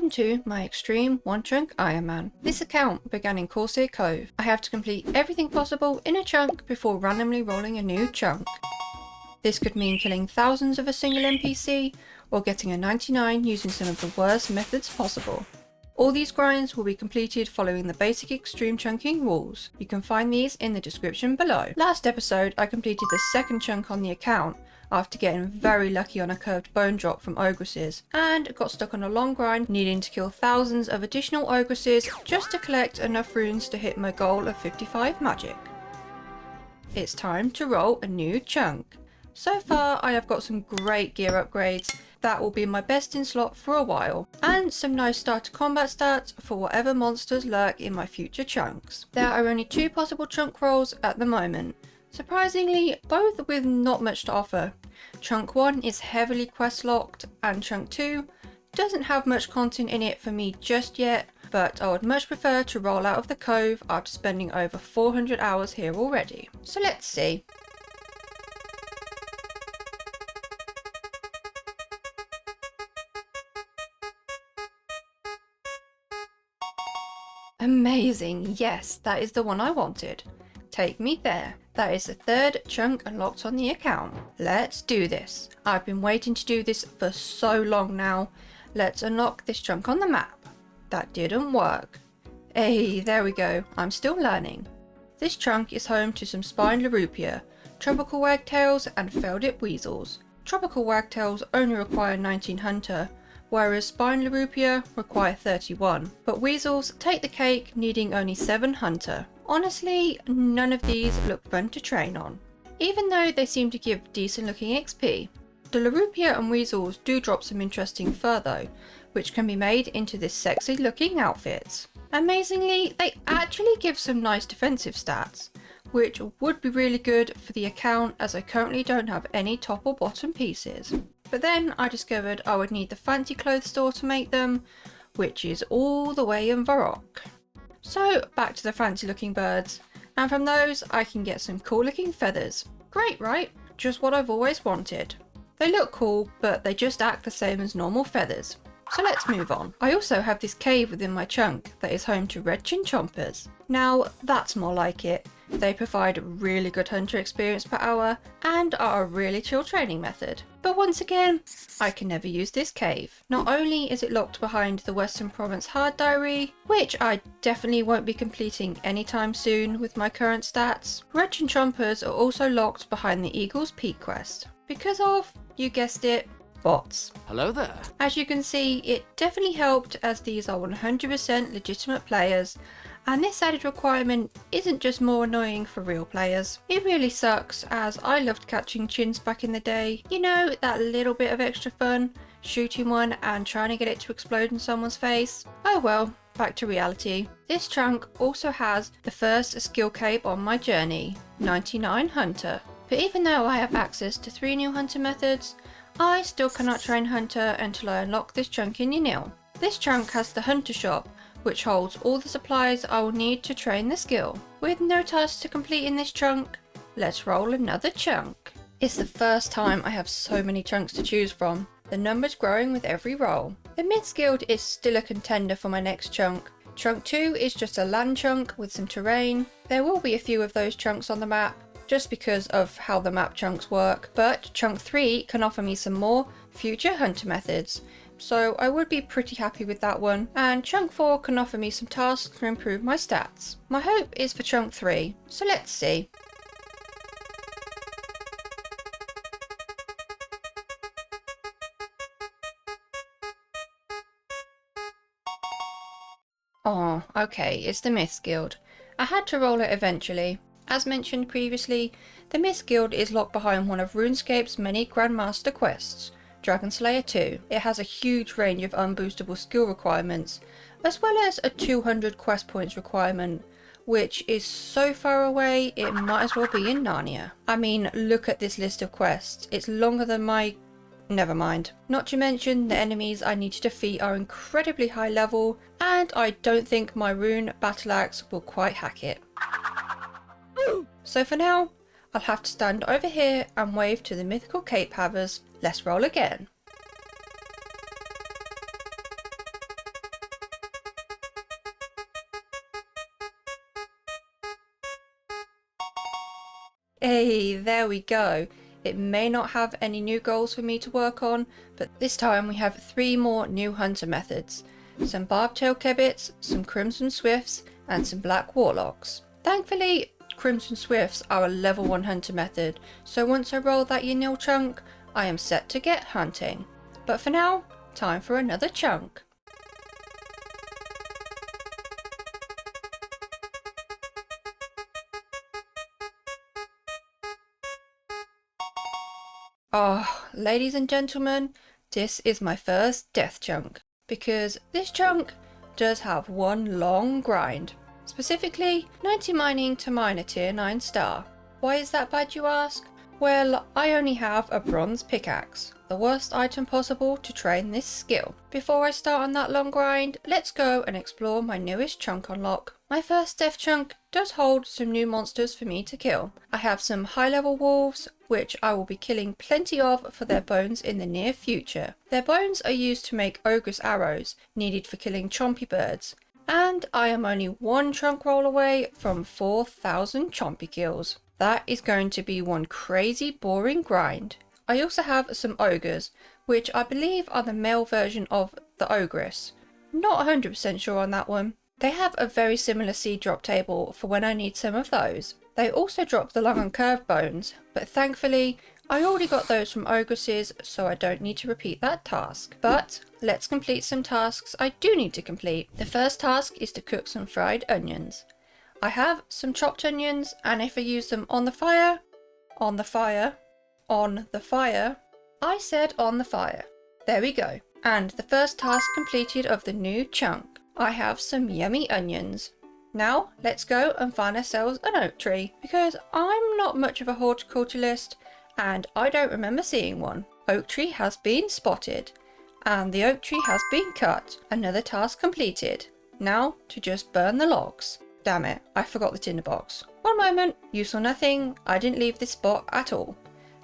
Welcome to my Xtreme One Chunk Iron Man. This account began in Corsair Cove. I have to complete everything possible in a chunk before randomly rolling a new chunk. This could mean killing thousands of a single NPC, or getting a 99 using some of the worst methods possible. All these grinds will be completed following the basic extreme chunking rules. You can find these in the description below. Last episode I completed the second chunk on the account after getting very lucky on a curved bone drop from ogresses, and got stuck on a long grind needing to kill thousands of additional ogresses just to collect enough runes to hit my goal of 55 magic. It's time to roll a new chunk. So far I have got some great gear upgrades that will be my best in slot for a while, and some nice starter combat stats for whatever monsters lurk in my future chunks. There are only two possible chunk rolls at the moment. Surprisingly, both with not much to offer. Chunk 1 is heavily quest locked, and Chunk 2 doesn't have much content in it for me just yet, but I would much prefer to roll out of the Cove after spending over 400 hours here already. So let's see. Amazing, yes, that is the one I wanted. Take me there. That is the third chunk unlocked on the account. Let's do this. I've been waiting to do this for so long now. Let's unlock this chunk on the map. That didn't work. Hey, there we go. I'm still learning. This chunk is home to some spined Larupia, tropical wagtails and Feldip weasels. Tropical wagtails only require 19 hunter, whereas spined Larupia require 31, but weasels take the cake, needing only 7 hunter. Honestly, none of these look fun to train on, even though they seem to give decent looking XP. The Larupia and weasels do drop some interesting fur though, which can be made into this sexy looking outfit. Amazingly, they actually give some nice defensive stats, which would be really good for the account as I currently don't have any top or bottom pieces. But then I discovered I would need the fancy clothes store to make them, which is all the way in Varrock. So back to the fancy looking birds, and from those I can get some cool looking feathers. Great, right? Just what I've always wanted. They look cool, but they just act the same as normal feathers. So let's move on. I also have this cave within my chunk that is home to red chin chompers. Now that's more like it. They provide really good hunter experience per hour and are a really chill training method. But once again, I can never use this cave. Not only is it locked behind the Western Province Hard Diary, which I definitely won't be completing anytime soon with my current stats, red chin chompers are also locked behind the Eagle's Peak quest. Because of, you guessed it, bots. Hello there. As you can see, it definitely helped as these are 100% legitimate players, and this added requirement isn't just more annoying for real players. It really sucks as I loved catching chins back in the day. You know, that little bit of extra fun, shooting one and trying to get it to explode in someone's face. Oh well, back to reality. This chunk also has the first skill cape on my journey, 99 Hunter. But even though I have access to 3 new hunter methods, I still cannot train hunter until I unlock this chunk in Yanil. This chunk has the hunter shop, which holds all the supplies I will need to train the skill. With no tasks to complete in this chunk, let's roll another chunk. It's the first time I have so many chunks to choose from, the numbers growing with every roll. The Myths Guild is still a contender for my next chunk. Chunk 2 is just a land chunk with some terrain. There will be a few of those chunks on the map, just because of how the map chunks work, but chunk 3 can offer me some more future hunter methods, so I would be pretty happy with that one, and chunk 4 can offer me some tasks to improve my stats. My hope is for chunk 3, so let's see. Oh, okay, it's the Myths Guild. I had to roll it eventually. As mentioned previously, the Myths Guild is locked behind one of Runescape's many Grandmaster quests, Dragon Slayer 2. It has a huge range of unboostable skill requirements, as well as a 200 quest points requirement, which is so far away it might as well be in Narnia. I mean, look at this list of quests. It's longer than my... never mind. Not to mention the enemies I need to defeat are incredibly high level, and I don't think my rune battle axe will quite hack it. So for now, I'll have to stand over here and wave to the mythical cape havers. Let's roll again. Hey, there we go. It may not have any new goals for me to work on, but this time we have 3 more new hunter methods. Some barbtail kebbits, some crimson swifts, and some black warlocks. Thankfully, crimson swifts are a level 1 hunter method, so once I roll that nil chunk, I am set to get hunting. But for now, time for another chunk. Oh, ladies and gentlemen, this is my first death chunk, because this chunk does have one long grind. Specifically, 90 mining to mine a tier 9 star. Why is that bad, you ask? Well, I only have a bronze pickaxe, the worst item possible to train this skill. Before I start on that long grind, let's go and explore my newest chunk unlock. My first death chunk does hold some new monsters for me to kill. I have some high level wolves, which I will be killing plenty of for their bones in the near future. Their bones are used to make ogress arrows, needed for killing chompy birds. And I am only 1 chunk roll away from 4,000 chompy kills. That is going to be one crazy boring grind. I also have some ogres, which I believe are the male version of the ogress. Not 100% sure on that one. They have a very similar seed drop table for when I need some of those. They also drop the long and curved bones, but thankfully I already got those from ogresses, so I don't need to repeat that task. But let's complete some tasks I do need to complete. The first task is to cook some fried onions. I have some chopped onions, and if I use them on the fire, I said on the fire. There we go. And the first task completed of the new chunk. I have some yummy onions. Now let's go and find ourselves an oak tree, because I'm not much of a horticulturalist and I don't remember seeing one. Oak tree has been spotted and the oak tree has been cut. Another task completed. Now to just burn the logs. Damn it, I forgot the tinderbox. One moment, you saw nothing, I didn't leave this spot at all.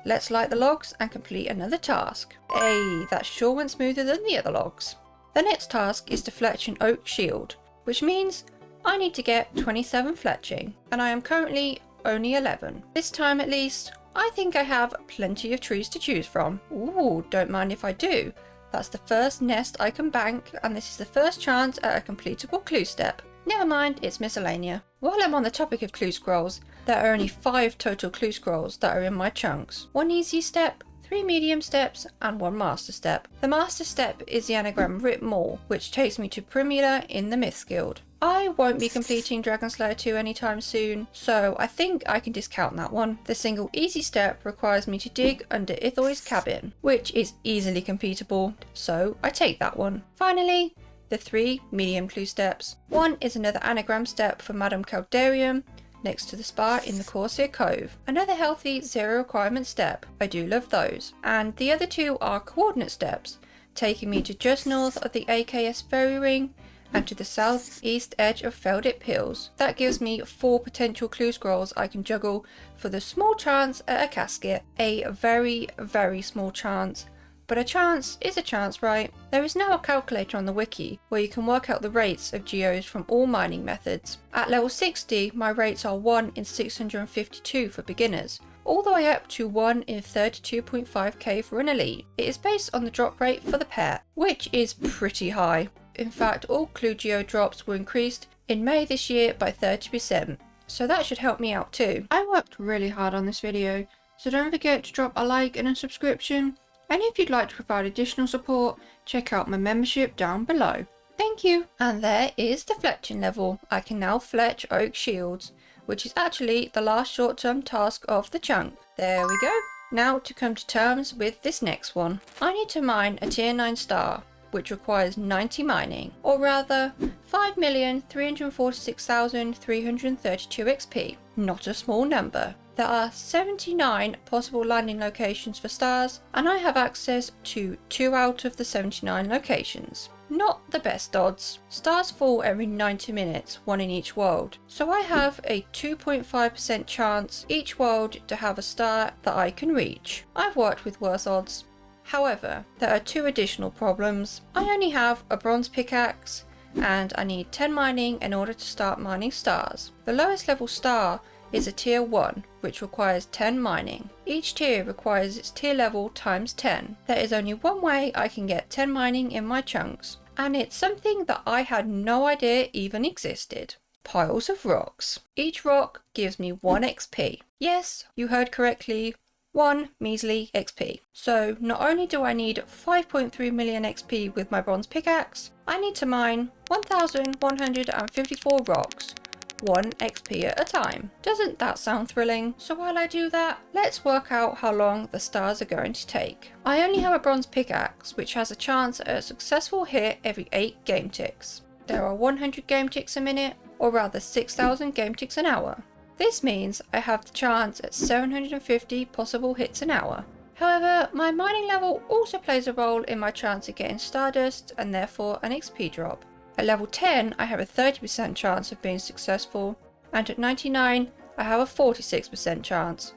Let's light the logs and complete another task. Hey, that sure went smoother than the other logs. The next task is to fletch an oak shield, which means I need to get 27 fletching, and I am currently only 11. This time at least, I think I have plenty of trees to choose from. Ooh, don't mind if I do. That's the first nest I can bank, and this is the first chance at a completable clue step. Never mind, it's miscellanea. While I'm on the topic of clue scrolls, there are only 5 total clue scrolls that are in my chunks. 1 easy step, 3 medium steps, and 1 master step. The master step is the anagram Rip Maul, which takes me to Premier in the Myths Guild. I won't be completing Dragon Slayer 2 anytime soon, so I think I can discount that one. The single easy step requires me to dig under Ithoy's cabin, which is easily completable, so I take that one. Finally, the 3 medium clue steps. One is another anagram step for Madame Caldarium, next to the spa in the Corsair Cove. Another healthy 0 requirement step. I do love those. And the other 2 are coordinate steps, taking me to just north of the AKS ferry ring and to the southeast edge of Feldip Hills. That gives me 4 potential clue scrolls I can juggle for the small chance at a casket. A very, very small chance. But a chance is a chance, right? There is now a calculator on the wiki where you can work out the rates of geos from all mining methods. At level 60, my rates are 1 in 652 for beginners, all the way up to 1 in 32.5k for an elite. It is based on the drop rate for the pet, which is pretty high. In fact, all clue geo drops were increased in May this year by 30%, so that should help me out too. I worked really hard on this video, so don't forget to drop a like and a subscription. And if you'd like to provide additional support, check out my membership down below. Thank you! And there is the fletching level. I can now fletch oak shields, which is actually the last short-term task of the chunk. There we go. Now to come to terms with this next one. I need to mine a tier 9 star, which requires 90 mining, or rather 5,346,332 XP. Not a small number. There are 79 possible landing locations for stars, and I have access to 2 out of the 79 locations. Not the best odds. Stars fall every 90 minutes, 1 in each world, so I have a 2.5% chance each world to have a star that I can reach. I've worked with worse odds. However, there are 2 additional problems. I only have a bronze pickaxe, and I need 10 mining in order to start mining stars. The lowest level star is a tier 1, which requires 10 mining. Each tier requires its tier level times 10. There is only one way I can get 10 mining in my chunks, and it's something that I had no idea even existed. Piles of rocks. Each rock gives me 1 XP. Yes, you heard correctly, 1 measly XP. So not only do I need 5.3 million XP with my bronze pickaxe, I need to mine 1,154 rocks, 1 XP at a time. Doesn't that sound thrilling? So while I do that, let's work out how long the stars are going to take. I only have a bronze pickaxe, which has a chance at a successful hit every 8 game ticks. There are 100 game ticks a minute, or rather 6,000 game ticks an hour. This means I have the chance at 750 possible hits an hour. However, my mining level also plays a role in my chance of getting stardust and therefore an XP drop. At level 10 I have a 30% chance of being successful, and at 99 I have a 46% chance.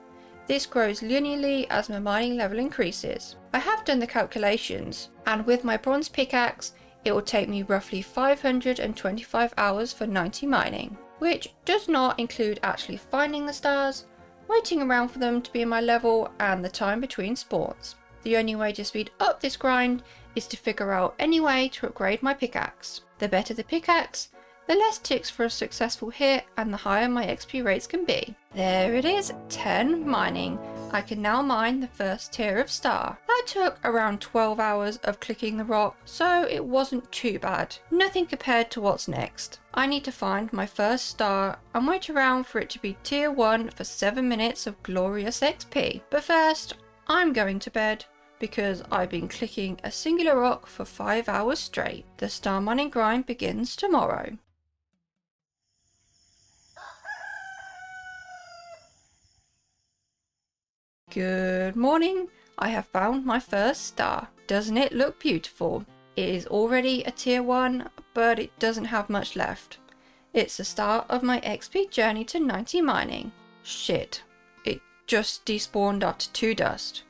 This grows linearly as my mining level increases. I have done the calculations, and with my bronze pickaxe it will take me roughly 525 hours for 90 mining, which does not include actually finding the stars, waiting around for them to be in my level, and the time between spawns. The only way to speed up this grind is to figure out any way to upgrade my pickaxe. The better the pickaxe, the less ticks for a successful hit and the higher my XP rates can be. There it is, 10 mining. I can now mine the first tier of star. That took around 12 hours of clicking the rock, so it wasn't too bad. Nothing compared to what's next. I need to find my first star and wait around for it to be tier 1 for 7 minutes of glorious XP. But first, I'm going to bed because I've been clicking a singular rock for 5 hours straight. The star mining grind begins tomorrow. Good morning, I have found my first star. Doesn't it look beautiful? It is already a tier 1, but it doesn't have much left. It's the start of my XP journey to 90 mining. Shit, it just despawned after 2 dust.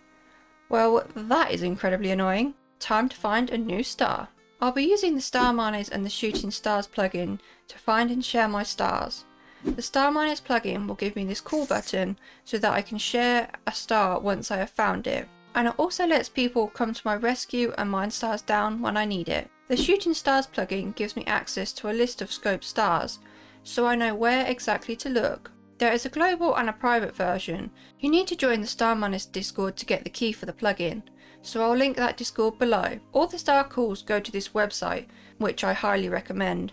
Well, that is incredibly annoying. Time to find a new star. I'll be using the Star Miners and the Shooting Stars plugin to find and share my stars. The Star Miners plugin will give me this call button so that I can share a star once I have found it. And it also lets people come to my rescue and mine stars down when I need it. The Shooting Stars plugin gives me access to a list of scoped stars, so I know where exactly to look. There is a global and a private version. You need to join the Star Miners Discord to get the key for the plugin, so I'll link that Discord below. All the star calls go to this website, which I highly recommend.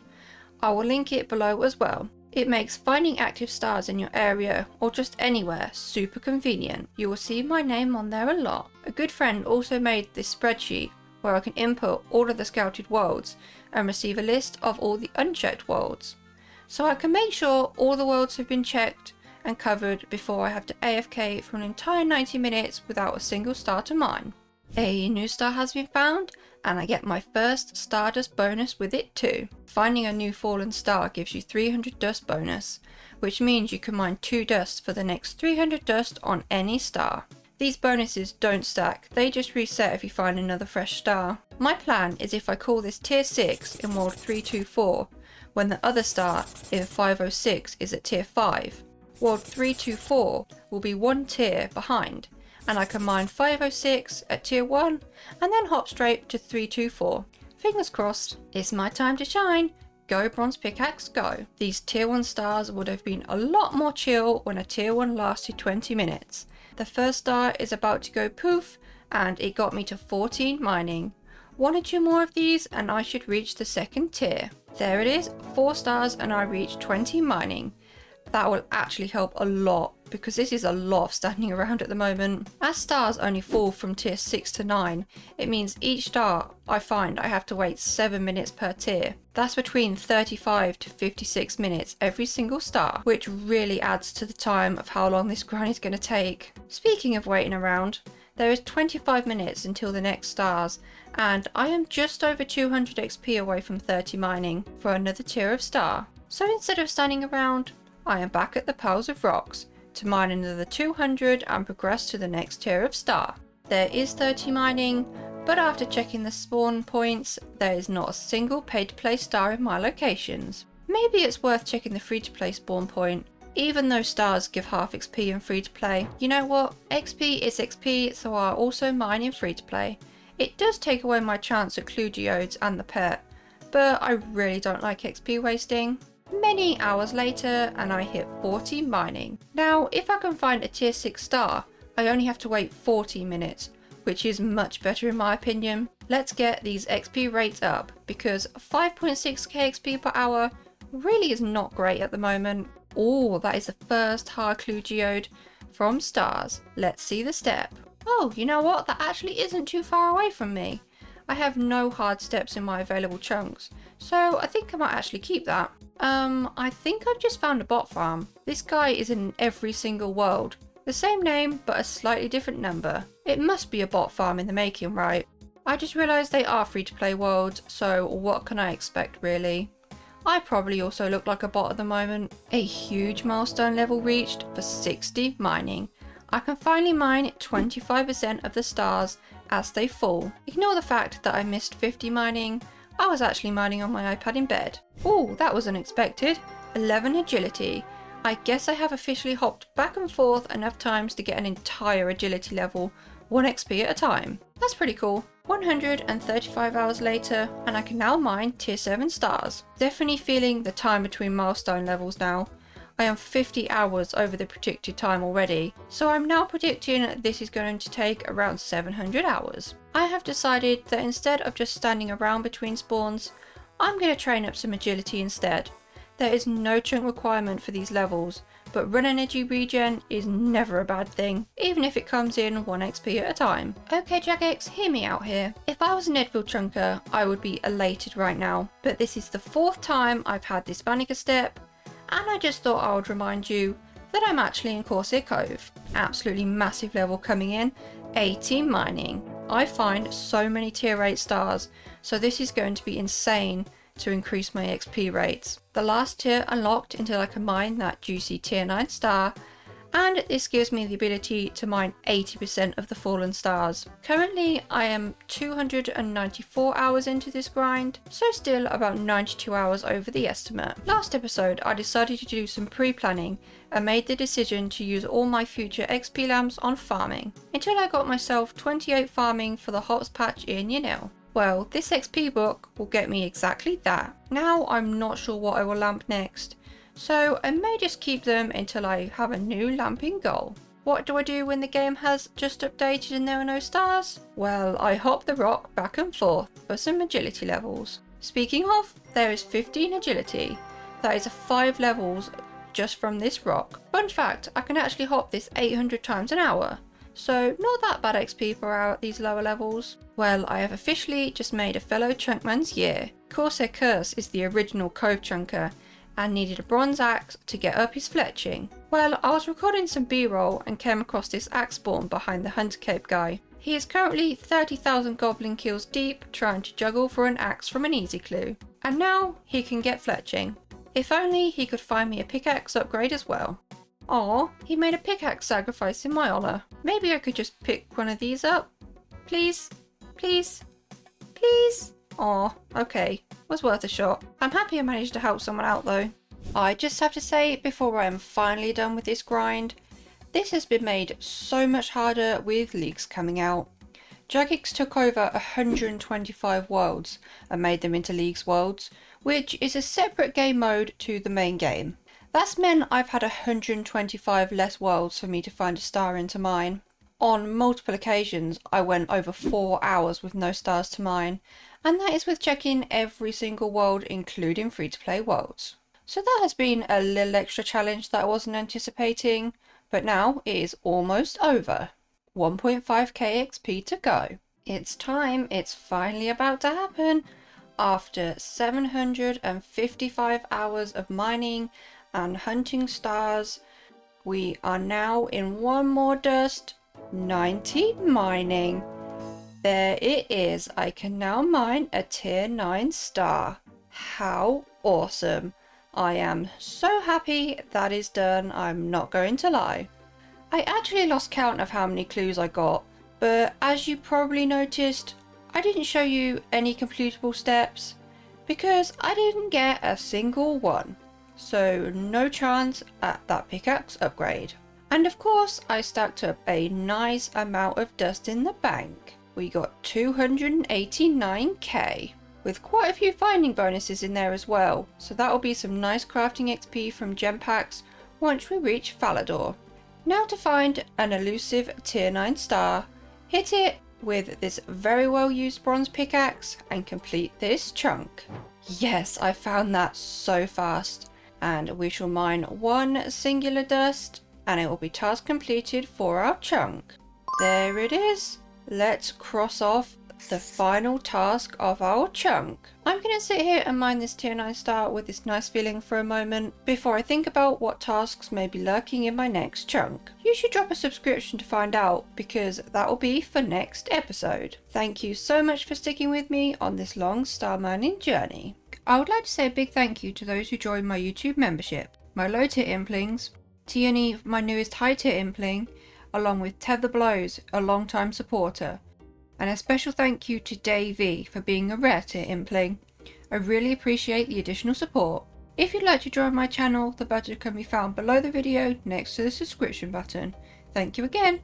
I will link it below as well. It makes finding active stars in your area, or just anywhere, super convenient. You will see my name on there a lot. A good friend also made this spreadsheet where I can input all of the scouted worlds and receive a list of all the unchecked worlds. So I can make sure all the worlds have been checked and covered before I have to AFK for an entire 90 minutes without a single star to mine. A new star has been found, and I get my first Stardust bonus with it too. Finding a new fallen star gives you 300 dust bonus, which means you can mine 2 dust for the next 300 dust on any star. These bonuses don't stack, they just reset if you find another fresh star. My plan is if I call this tier 6 in world 324, when the other star in 506 is at tier 5, world 324 will be 1 tier behind, and I can mine 506 at tier 1 and then hop straight to 324. Fingers crossed. It's my time to shine. Go bronze pickaxe, go. These tier 1 stars would have been a lot more chill when a tier 1 lasted 20 minutes. The first star is about to go poof, and it got me to 14 mining. 1 or 2 more of these and I should reach the second tier. There it is, 4 stars and I reached 20 mining. That will actually help a lot because this is a lot of standing around at the moment. As stars only fall from tier 6 to 9, it means each star I find I have to wait 7 minutes per tier. That's between 35 to 56 minutes every single star, which really adds to the time of how long this grind is going to take. Speaking of waiting around, there is 25 minutes until the next stars, and I am just over 200 XP away from 30 mining for another tier of star. So instead of standing around, I am back at the piles of rocks to mine another 200 and progress to the next tier of star. There is 30 mining, but after checking the spawn points, there is not a single pay to play star in my locations. Maybe it's worth checking the free to play spawn point, even though stars give half XP in free to play. You know what? XP is XP, so I'll also mine in free to play. It does take away my chance at clue geodes and the pet, but I really don't like XP wasting. Many hours later and I hit 40 mining. Now if I can find a tier 6 star, I only have to wait 40 minutes, which is much better in my opinion. Let's get these XP rates up, because 5.6k XP per hour really is not great at the moment. Oh, that is the first hard clue geode from stars. Let's see the step. Oh, you know what? That actually isn't too far away from me. I have no hard steps in my available chunks, so I think I might actually keep that. I think I've just found a bot farm. This guy is in every single world. The same name, but a slightly different number. It must be a bot farm in the making, right? I just realised they are free to play worlds, so what can I expect really? I probably also look like a bot at the moment. A huge milestone level reached for 60 mining. I can finally mine 25% of the stars as they fall. Ignore the fact that I missed 50 mining. I was actually mining on my iPad in bed. Oh, that was unexpected. 11 agility. I guess I have officially hopped back and forth enough times to get an entire agility level, 1 XP at a time. That's pretty cool. 135 hours later, and I can now mine tier 7 stars. Definitely feeling the time between milestone levels now. I am 50 hours over the predicted time already, so I'm now predicting this is going to take around 700 hours. I have decided that instead of just standing around between spawns, I'm going to train up some agility instead. There is no chunk requirement for these levels, but run energy regen is never a bad thing, even if it comes in 1 XP at a time. Okay Jagex, hear me out here. If I was an Edfield chunker, I would be elated right now, but this is the 4th time I've had this Vanica step, and I just thought I would remind you that I'm actually in Corsair Cove. Absolutely massive level coming in, 18 mining. I find so many tier 8 stars, so this is going to be insane to increase my XP rates. The last tier unlocked until I can mine that juicy tier 9 star, and this gives me the ability to mine 80% of the fallen stars. Currently I am 294 hours into this grind, so still about 92 hours over the estimate. Last episode I decided to do some pre-planning and made the decision to use all my future XP lamps on farming, until I got myself 28 farming for the hops patch in Yanil. Well, this XP book will get me exactly that. Now I'm not sure what I will lamp next, so I may just keep them until I have a new lamping goal. What do I do when the game has just updated and there are no stars? Well, I hop the rock back and forth for some agility levels. Speaking of, there is 15 agility. That is 5 levels just from this rock. Fun fact, I can actually hop this 800 times an hour. So not that bad XP per hour at these lower levels. Well, I have officially just made a fellow chunkman's year. Corsair Curse is the original Cove chunker and needed a bronze axe to get up his fletching. Well, I was recording some b-roll and came across this axe spawn behind the Hunter Cape guy. He is currently 30,000 goblin kills deep trying to juggle for an axe from an easy clue. And now he can get fletching. If only he could find me a pickaxe upgrade as well. Aw, he made a pickaxe sacrifice in my honour. Maybe I could just pick one of these up? Please? Please? Please? Aw, okay. Was worth a shot. I'm happy I managed to help someone out though. I just have to say, before I am finally done with this grind, this has been made so much harder with leaks coming out. Jagex took over 125 worlds and made them into Leagues worlds, which is a separate game mode to the main game. That's meant I've had 125 less worlds for me to find a star into mine. On multiple occasions I went over 4 hours with no stars to mine, and that is with checking every single world including free to play worlds. So that has been a little extra challenge that I wasn't anticipating, but now it is almost over. 1.5k XP to go. It's time, it's finally about to happen. After 755 hours of mining and hunting stars, we are now in one more dust, 90 mining. There it is, I can now mine a tier 9 star. How awesome. I am so happy that is done, I'm not going to lie. I actually lost count of how many clues I got, but as you probably noticed, I didn't show you any completable steps because I didn't get a single one. so no chance at that pickaxe upgrade. And of course, I stacked up a nice amount of dust in the bank. We got 289k, with quite a few finding bonuses in there as well, so that will be some nice crafting XP from gem packs once we reach Falador. Now to find an elusive tier 9 star, hit it with this very well used bronze pickaxe and complete this chunk. Yes, I found that so fast, and we shall mine one singular dust and it will be task completed for our chunk. There it is. Let's cross off the final task of our chunk. I'm going to sit here and mine this tier 9 star with this nice feeling for a moment before I think about what tasks may be lurking in my next chunk. You should drop a subscription to find out, because that will be for next episode. Thank you so much for sticking with me on this long star mining journey. I would like to say a big thank you to those who joined my YouTube membership, my low tier implings, Tierney, my newest high tier impling, along with Tether Blows, a long time supporter. And a special thank you to Davey for being a rare tier impling. I really appreciate the additional support. If you'd like to join my channel, the button can be found below the video next to the subscription button. Thank you again.